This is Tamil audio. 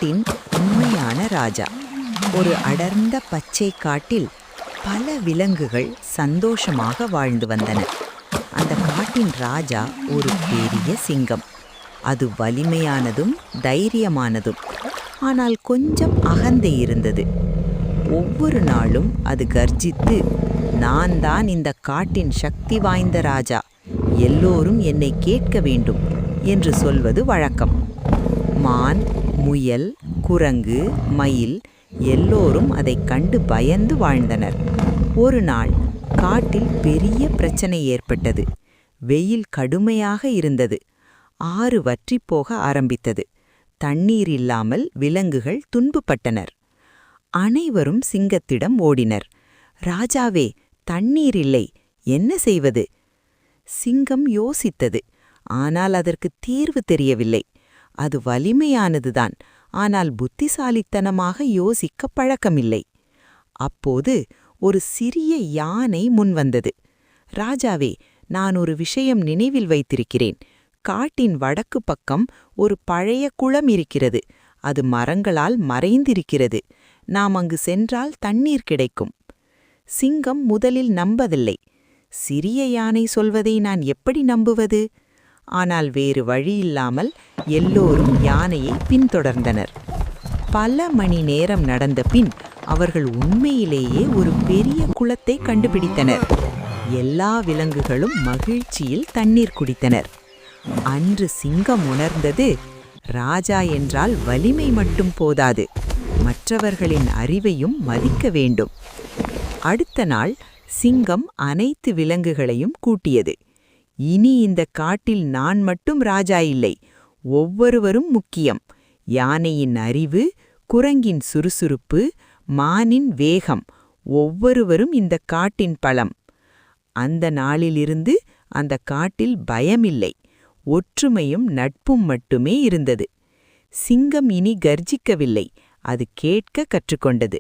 காட்டின் உண்மையான ராஜா. ஒரு அடர்ந்த பச்சை காட்டில் பல விலங்குகள் சந்தோஷமாக வாழ்ந்து வந்தன. அந்த காட்டின் ராஜா ஒரு பெரிய சிங்கம். அது வலிமையானதும் தைரியமானதும், ஆனால் கொஞ்சம் அகந்தை இருந்தது. ஒவ்வொரு நாளும் அது கர்ஜித்து, நான் தான் இந்த காட்டின் சக்தி வாய்ந்த ராஜா, எல்லோரும் என்னை கேட்க வேண்டும் என்று சொல்வது வழக்கம். மான், முயல், குரங்கு, மயில் எல்லோரும் அதைக் கண்டு பயந்து வாழ்ந்தனர். ஒரு நாள் காட்டில் பெரிய பிரச்சனை ஏற்பட்டது. வெயில் கடுமையாக இருந்தது. ஆறு வற்றிப்போக ஆரம்பித்தது. தண்ணீர் இல்லாமல் விலங்குகள் துன்பப்பட்டனர். அனைவரும் சிங்கத்திடம் ஓடினர். ராஜாவே, தண்ணீர் இல்லை, என்ன செய்வது? சிங்கம் யோசித்தது. ஆனால் அதற்கு தீர்வு தெரியவில்லை. அது வலிமையானதுதான், ஆனால் புத்திசாலித்தனமாக யோசிக்க பழக்கமில்லை. அப்போது ஒரு சிறிய யானை முன்வந்தது. ராஜாவே, நான் ஒரு விஷயம் நினைவில் வைத்திருக்கிறேன். காட்டின் வடக்கு பக்கம் ஒரு பழைய குளம் இருக்கிறது. அது மரங்களால் மறைந்திருக்கிறது. நாம் அங்கு சென்றால் தண்ணீர் கிடைக்கும். சிங்கம் முதலில் நம்பவில்லை. சிறிய யானை சொல்வதை நான் எப்படி நம்புவது? ஆனால் வேறு வழியில்லாமல் எல்லோரும் யானையை பின்தொடர்ந்தனர். பல மணி நேரம் நடந்த பின் அவர்கள் உண்மையிலேயே ஒரு பெரிய குளத்தை கண்டுபிடித்தனர். எல்லா விலங்குகளும் மகிழ்ச்சியில் தண்ணீர் குடித்தனர். அன்று சிங்கம் உணர்ந்தது, ராஜா என்றால் வலிமை மட்டும் போதாது, மற்றவர்களின் அறிவையும் மதிக்க வேண்டும். அடுத்த நாள் சிங்கம் அனைத்து விலங்குகளையும் கூட்டியது. இனி இந்த காட்டில் நான் மட்டும் ராஜா இல்லை, ஒவ்வொருவரும் முக்கியம். யானையின் அறிவு, குரங்கின் சுறுசுறுப்பு, மானின் வேகம், ஒவ்வொருவரும் இந்த காட்டின் பலம். அந்த நாளிலிருந்து அந்த காட்டில் பயமில்லை, ஒற்றுமையும் நட்பும் மட்டுமே இருந்தது. சிங்கம் இனி கர்ஜிக்கவில்லை, அது கேட்க கற்றுக்கொண்டது.